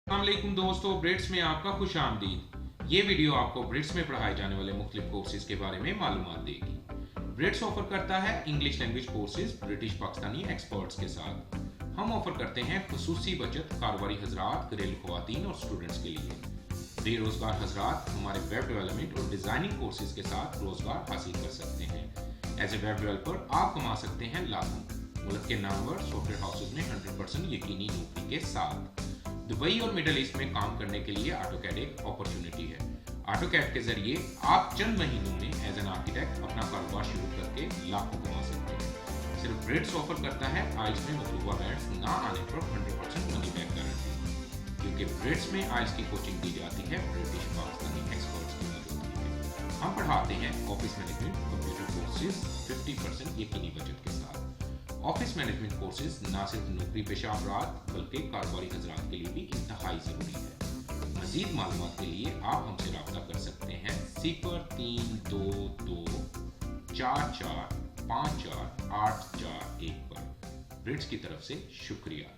अस्सलामुअलैकुम दोस्तों, ब्रिट्स में आपका खुश आमदीद। ये वीडियो आपको ब्रिट्स में पढ़ाए जाने वाले मुख्तलिफ कोर्सेज के बारे में मालूमात देगी। ब्रिट्स ऑफर करता है English language courses British Pakistani experts के साथ। हम ऑफर करते हैं खुसूसी बचत कारोबारी हजरात, घरेलू खवातीन और स्टूडेंट्स के लिए। बेरोजगार हजरात हमारे वेब डेवलपमेंट और डिजाइनिंग कोर्सेज के साथ रोजगार हासिल कर सकते हैं। एज ए वेब डेवलपर आप कमा सकते हैं लाखों। मुल्क के नामवर सॉफ्टवेयर हाउसेज में 100% यकीनी नौकरी के साथ। दुबई और मिडल ईस्ट में काम करने के लिए ऑटोकैड एक अपॉर्चुनिटी है। ऑटोकैड के जरिए आप चंद महीनों में एज एन आर्किटेक्ट अपना कारोबार शुरू करके लाखों कमा सकते हैं। सिर्फ ब्रिट्स ऑफर करता है आइल्स में मतलूबा बैंड्स ना आने पर 100% मनी बैक गारंटी, क्योंकि ब्रिट्स में आइल्स की कोचिंग दी जाती है ब्रिटिश पाकिस्तानी एक्सपर्ट्स की मदद से। हम पढ़ाते हैं ऑफिस मैनेजमेंट कंप्यूटर कोर्सेज 50% यकीनी बचत के साथ। ऑफिस मैनेजमेंट कोर्सेज न सिर्फ नौकरी पेशा अफराद बल्कि कारोबारी हजरात के लिए भी इंतहाई ज़रूरी है। मज़ीद मालूमात के लिए आप हमसे रब्ता कर सकते हैं 0322 4454 841 पर। ब्रिट्स की तरफ से शुक्रिया।